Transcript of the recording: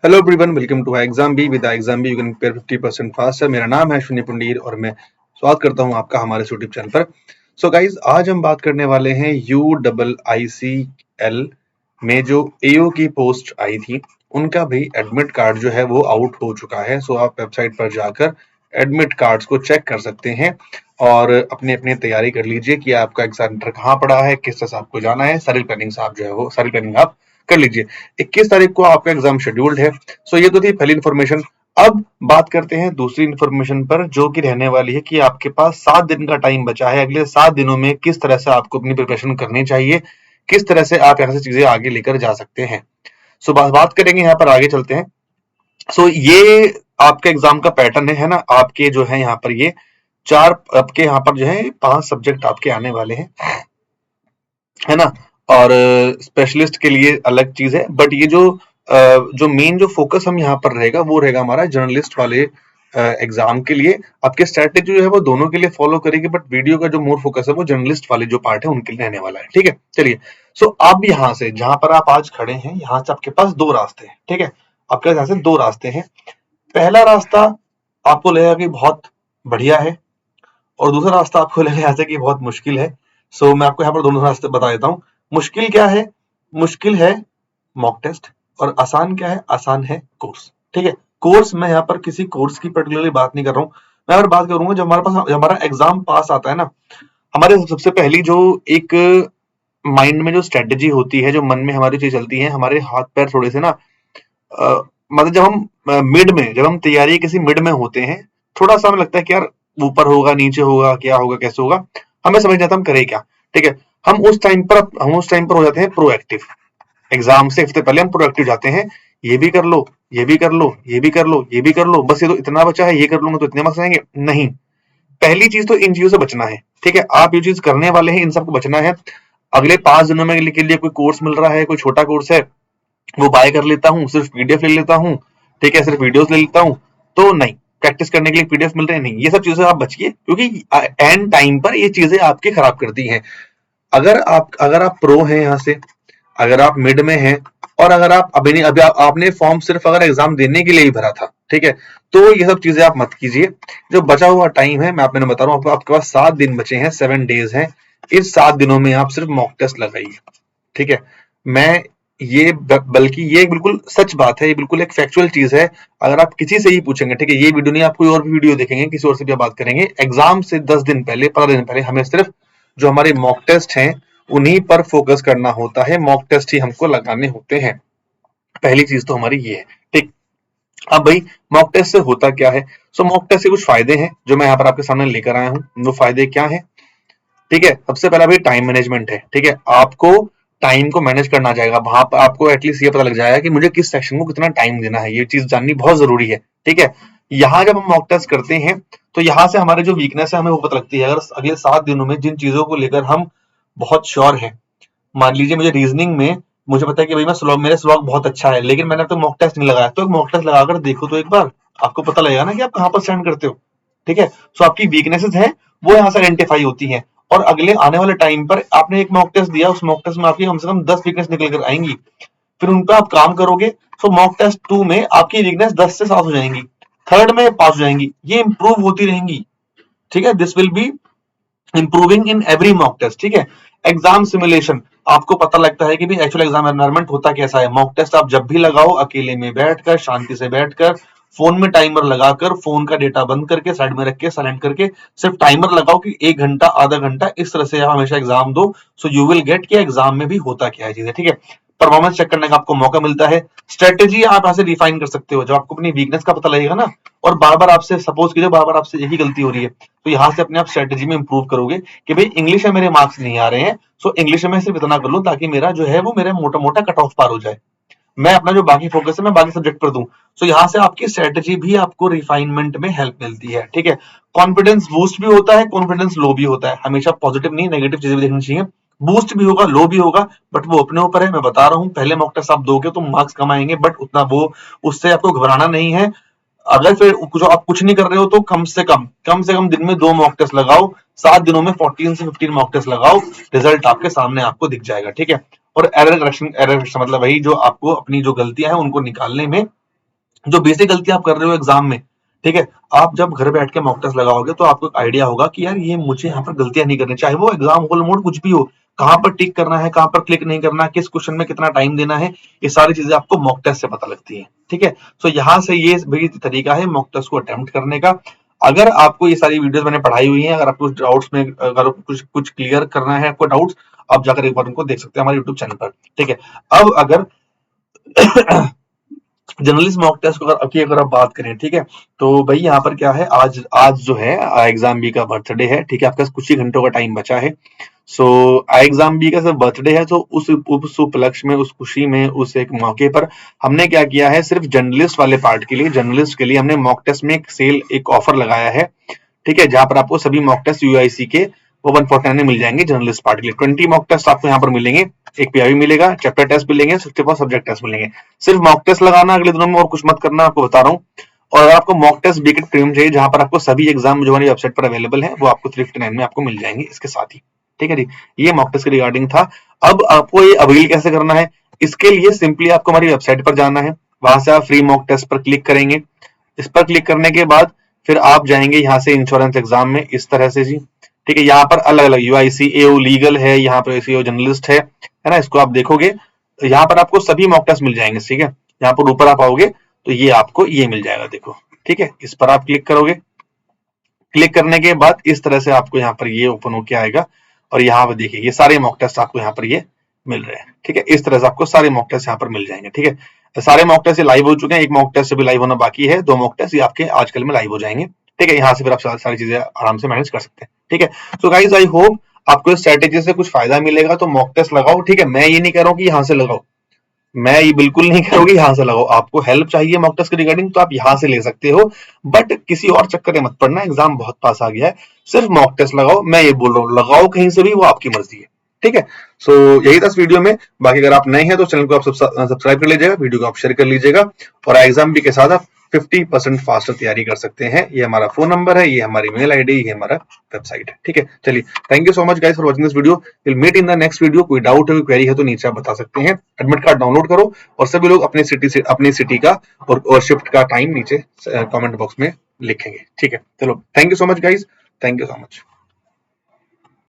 Hello everyone, welcome to exam B with exam B. You can prepare 50% faster. मेरा नाम है शून्य पुंडीर और मैं स्वागत करता हूं आपका हमारे यूट्यूब चैनल पर। सो गाइज, आज हम बात करने वाले हैं UIICL में जो एओ की पोस्ट आई थी उनका भी एडमिट कार्ड जो है वो आउट हो चुका है। सो आप वेबसाइट पर जाकर एडमिट कार्ड्स को चेक कर सकते हैं और अपनी अपनी तैयारी कर लीजिए कि आपका एग्जाम सेंटर कहाँ पड़ा है, किस तरह से आपको जाना है। सारी प्लानिंग आप जो है वो सारी प्लानिंग आप कर लीजिए। 21 तारीख को आपका एग्जाम शेड्यूल्ड है। सो ये तो थी पहली इन्फॉर्मेशन। अब बात करते हैं दूसरी इन्फॉर्मेशन पर, जो कि रहने वाली है कि आपके पास 7 दिन का टाइम बचा है। अगले 7 दिनों में किस तरह से आपको अपनी प्रिपरेशन करनी चाहिए, किस तरह से आप यहाँ से चीजें आगे लेकर जा सकते हैं। सो बात करेंगे, यहाँ पर आगे चलते हैं। सो ये आपके एग्जाम का पैटर्न है ना। आपके जो है यहाँ पर ये चार, आपके यहाँ पर जो है 5 सब्जेक्ट आपके आने वाले हैं, है ना। और स्पेशलिस्ट के लिए अलग चीज है, बट ये जो मेन जो फोकस हम यहाँ पर रहेगा वो रहेगा हमारा जर्नलिस्ट वाले एग्जाम के लिए। आपके स्ट्रेटेजी जो है वो दोनों के लिए फॉलो करेगी, बट वीडियो का जो मोर फोकस है वो जर्नलिस्ट वाले जो पार्ट है उनके लिए रहने वाला है। ठीक है, चलिए। सो अब यहाँ से जहां पर आप आज खड़े हैं, यहाँ से आपके पास 2 रास्ते हैं। ठीक है, आपके पास यहाँ से 2 रास्ते हैं। पहला रास्ता आपको लगेगा कि बहुत बढ़िया है और दूसरा रास्ता आपको लगेगा यहाँ से कि बहुत मुश्किल है। सो मैं आपको यहाँ पर दोनों रास्ते बता देता हूँ। मुश्किल क्या है? मुश्किल है मॉक टेस्ट, और आसान क्या है? आसान है कोर्स। ठीक है, कोर्स मैं यहाँ पर किसी कोर्स की पर्टिकुलरली बात नहीं कर रहा हूँ। मैं यहाँ पर बात करूंगा जब हमारे पास हमारा एग्जाम पास आता है ना, हमारे सबसे पहली जो एक माइंड में जो स्ट्रेटेजी होती है, जो मन में हमारी चीज चलती है, हमारे हाथ पैर थोड़े से ना मतलब जब हम मिड में, जब हम तैयारी किसी मिड में होते हैं, थोड़ा सा हमें लगता है कि यार ऊपर होगा, नीचे होगा, क्या होगा, कैसे होगा, हमें समझ नहीं आता हम करें क्या। ठीक है, हम उस टाइम पर हो जाते हैं प्रोएक्टिव। एग्जाम से हफ्ते पहले हम प्रोएक्टिव जाते हैं। ये भी कर लो, ये भी कर लो, ये भी कर लो, ये भी कर लो, बस ये तो इतना बचा है, ये कर लूंगा तो इतने मार्क्स आएंगे। नहीं, पहली चीज तो इन चीजों से बचना है। ठीक है, आप ये चीज करने वाले हैं, इन सबको बचना है। अगले 5 दिनों में के लिए कोई कोर्स मिल रहा है, कोई छोटा कोर्स है, वो बाय कर लेता हूँ, सिर्फ पीडीएफ ले लेता हूँ। ठीक है, सिर्फ वीडियोस ले लेता हूँ, तो नहीं। प्रैक्टिस करने के लिए पीडीएफ मिल रहे हैं, नहीं, ये सब चीजें आप बचिए, क्योंकि एंड टाइम पर ये चीजें आपकी खराब करती हैं। अगर आप प्रो हैं यहाँ से, अगर आप मिड में हैं, और अगर आप अभी नहीं, अभी आपने फॉर्म सिर्फ अगर एग्जाम देने के लिए ही भरा था, ठीक है, तो ये सब चीजें आप मत कीजिए। जो बचा हुआ टाइम है, मैंने बता रहा हूँ आपके पास 7 दिन बचे हैं, 7 डेज हैं। इस 7 दिनों में आप सिर्फ मॉक टेस्ट लगाइए। ठीक है, मैं ये बल्कि ये बिल्कुल सच बात है, ये बिल्कुल एक फैक्चुअल चीज है। अगर आप किसी से ही पूछेंगे, ठीक है, ये वीडियो नहीं, आप कोई और भी वीडियो देखेंगे, किसी और से भी बात करेंगे, एग्जाम से 10 दिन पहले, 15 दिन पहले हमें सिर्फ जो हमारे मॉक टेस्ट हैं उन्हीं पर फोकस करना होता है। मॉक टेस्ट ही हमको लगाने होते हैं। पहली चीज तो हमारी ये है। ठीक, अब भाई मॉक टेस्ट से होता क्या है? सो मॉक टेस्ट से कुछ फायदे हैं जो मैं यहाँ पर आपके सामने लेकर आया हूँ। वो फायदे क्या है? ठीक है, सबसे पहला भाई टाइम मैनेजमेंट है। ठीक है, आपको टाइम को मैनेज करना जाएगा। वहां पर आपको एटलीस्ट ये पता लग जाएगा कि मुझे किस सेक्शन को कितना टाइम देना है। ये चीज जाननी बहुत जरूरी है। ठीक है, यहाँ जब हम मॉक टेस्ट करते हैं तो यहाँ से हमारे जो वीकनेस है हमें वो पता लगती है। अगर अगले 7 दिनों में जिन चीजों को लेकर हम बहुत श्योर हैं, मान लीजिए मुझे रीजनिंग में मुझे पता है कि भाई मैं स्लॉग, मेरे स्लॉग बहुत अच्छा है, लेकिन मैंने अब तक मॉक टेस्ट नहीं लगाया, तो एक मॉक टेस्ट लगाकर देखो तो एक बार आपको पता लगेगा ना कि आप कहाँ पर स्टैंड करते हो। ठीक है, सो आपकी वीकनेसेस हैं वो यहाँ से आइडेंटिफाई होती हैं, और अगले आने वाले टाइम पर आपने एक मॉक टेस्ट दिया, उस मॉक टेस्ट में आपकी कम से कम 10 वीकनेस निकल कर आएंगी। फिर उन पर आप काम करोगे, सो मॉक टेस्ट 2 में आपकी वीकनेस 10 से 7 हो जाएंगी, थर्ड में 5 हो जाएंगी, ये इंप्रूव होती रहेंगी। ठीक है, this will be improving in every mock test. ठीक है, एग्जाम सिमुलेशन, आपको पता लगता है कि भी एक्चुअल एग्जाम एनवायरनमेंट होता कैसा है। मॉक टेस्ट आप जब भी लगाओ, अकेले में बैठकर, शांति से बैठकर, फोन में टाइमर लगाकर, फोन का डेटा बंद करके, साइड में रख के, साइलेंट करके, सिर्फ टाइमर लगाओ कि 1 घंटा, आधा घंटा, इस तरह से आप हमेशा एग्जाम दो। सो यू विल गेट कि एग्जाम में भी होता क्या है चीजें। ठीक है, परफॉर्मेंस चेक करने का आपको मौका मिलता है। स्ट्रेटेजी आप ऐसे रिफाइन कर सकते हो जब आपको अपनी वीकनेस का पता लगेगा ना, और बार बार आपसे, सपोज कीजिए बार बार आपसे एक ही गलती हो रही है, तो यहाँ से अपने आप स्ट्रेटेजी में इंप्रूव करोगे कि भाई इंग्लिश में मेरे मार्क्स नहीं आ रहे हैं, सो इंग्लिश में सिर्फ इतना कर लो ताकि मेरा जो है वो मेरा मोटा मोटा कट ऑफ पार हो जाए, मैं अपना जो बाकी फोकस है मैं बाकी सब्जेक्ट पर दूं। सो यहाँ से आपकी स्ट्रेटेजी भी आपको रिफाइनमेंट में हेल्प मिलती है। ठीक है, कॉन्फिडेंस बूस्ट भी होता है, कॉन्फिडेंस लो भी होता है। हमेशा पॉजिटिव नहीं, नेगेटिव चीजें भी देखनी चाहिए। बूस्ट भी होगा, लो भी होगा, बट वो अपने ऊपर है। मैं बता रहा हूँ, पहले मॉक टेस्ट आप दोगे तो मार्क्स कम आएंगे, बट उतना वो, उससे आपको घबराना नहीं है। अगर फिर जो आप कुछ नहीं कर रहे हो तो कम से कम दिन में 2 मॉक टेस्ट लगाओ, 7 दिनों में 14 से 15 मॉक टेस्ट लगाओ, रिजल्ट आपके सामने आपको दिख जाएगा। ठीक है, और एरर करेक्शन मतलब वही जो आपको अपनी जो गलतियां हैं उनको निकालने में जो बेसिक गलती आप कर रहे हो एग्जाम में, ठीक है, आप जब घर बैठ के मॉक टेस्ट लगाओगे तो आपको एक आइडिया होगा कि यार ये मुझे यहाँ पर गलतियां नहीं करनी, चाहे वो एग्जाम होल मोड कुछ भी हो, कहाँ पर टिक करना है, कहाँ पर क्लिक नहीं करना है, किस क्वेश्चन में कितना टाइम देना है, ये सारी चीजें आपको मॉक टेस्ट से पता लगती है। ठीक है, सो यहाँ से ये भी तरीका है मॉक टेस्ट को अटेम्प्ट करने का। अगर आपको ये सारी वीडियोस मैंने पढ़ाई हुई है, अगर आपको डाउट्स में, अगर कुछ क्लियर करना है आपको डाउट्स, आप जाकर एक बार उनको देख सकते हैं हमारे यूट्यूब चैनल पर। ठीक है, अब अगर जर्नलिस्ट मॉक टेस्ट की अगर आप बात करें, ठीक है, तो भाई यहाँ पर क्या है, आज आज जो है एग्जाम बी का बर्थडे है, ठीक है, आपके पास कुछ ही घंटों का टाइम बचा है। सो एग्जाम बी का जब बर्थडे है तो उस उपलक्ष्य में, उस खुशी में, उस एक मौके पर हमने क्या किया है, सिर्फ जर्नलिस्ट वाले पार्ट के लिए, जर्नलिस्ट के लिए हमने मॉक टेस्ट में एक ऑफर लगाया है। ठीक है, जहां पर आपको सभी मॉक टेस्ट यूआईसी के वो 149 में मिल जाएंगे जर्नलिस्ट पार्ट के लिए। 20 मॉक टेस्ट आपको यहाँ पर मिलेंगे, एक पीआईबी मिलेगा, चैप्टर टेस्ट मिलेंगे, 64 सब्जेक्ट टेस्ट मिलेंगे। सिर्फ मॉक टेस्ट लगाना अगले दिनों में, और कुछ मत करना, आपको बता रहा हूँ। और अगर आपको मॉक टेस्ट बीकेट प्रीमियम चाहिए, जहां पर आपको सभी एग्जाम जो हमारी वेबसाइट पर अवेलेबल है वो आपको 359 में आपको मिल जाएंगे इसके साथ ही। ठीक है जी, ये मॉक टेस्ट के रिगार्डिंग था। अब आपको ये अवेल कैसे करना है, इसके लिए सिंपली आपको हमारी वेबसाइट पर जाना है, वहां से आप फ्री मॉक टेस्ट पर क्लिक करेंगे। इस पर क्लिक करने के बाद फिर आप जाएंगे यहाँ से इंश्योरेंस एग्जाम में, इस तरह से जी। ठीक है, यहाँ पर अलग अलग यूआईसी एओ लीगल है, यहाँ पर एसीओ जर्नलिस्ट है ना, इसको आप देखोगे तो यहाँ पर आपको सभी मॉक टेस्ट मिल जाएंगे। ठीक है, यहाँ पर ऊपर आप आओगे तो ये आपको ये मिल जाएगा, देखो। ठीक है, इस पर आप क्लिक करोगे, क्लिक करने के बाद इस तरह से आपको यहाँ पर ये ओपन होके आएगा, और यहाँ पर देखिए ये सारे मॉक टेस्ट आपको यहाँ पर ये मिल रहे हैं। ठीक है, इस तरह से आपको सारे मॉक टेस्ट यहाँ पर मिल जाएंगे। ठीक है, तो सारे मॉक टेस्ट लाइव हो चुके हैं, एक मॉक टेस्ट भी लाइव होना बाकी है, 2 मॉक टेस्ट ये आपके आजकल में लाइव हो जाएंगे। ठीक है, यहाँ से फिर आप सारी चीजें आराम से मैनेज कर सकते हैं। ठीक है, सो गाइज आई होप आपको इस स्ट्रेटेजी से कुछ फायदा मिलेगा, तो मॉक टेस्ट लगाओ। ठीक है, मैं ये नहीं कह रहा हूँ कि यहाँ से लगाओ, मैं ये बिल्कुल नहीं करूंगी यहाँ से लगाओ, आपको हेल्प चाहिए मॉक टेस्ट के रिगार्डिंग तो आप यहाँ से ले सकते हो, बट किसी और चक्कर में मत पड़ना, एग्जाम बहुत पास आ गया है, सिर्फ मॉक टेस्ट लगाओ। मैं ये बोल रहा हूँ, लगाओ कहीं से भी, वो आपकी मर्जी है। ठीक है, सो यही था इस वीडियो में। बाकी अगर आप नए हैं तो चैनल को आप सब्सक्राइब कर लीजिएगा, वीडियो को आप शेयर कर लीजिएगा, और एग्जाम भी के साथ आप 50% फास्टर तैयारी कर सकते हैं। ये हमारा फोन नंबर है, ये हमारी मेल आईडी, ये हमारा वेबसाइट है। ठीक है, चलिए, thank you so much guys for watching this video. Will meet in the next video. कोई डाउट है, कोई क्वेरी है तो नीचे आप बता सकते हैं। एडमिट कार्ड डाउनलोड करो, और सभी लोग अपनी सिटी का और शिफ्ट का टाइम नीचे कमेंट बॉक्स में लिखेंगे। ठीक है, चलो, thank you so much guys, thank you so much.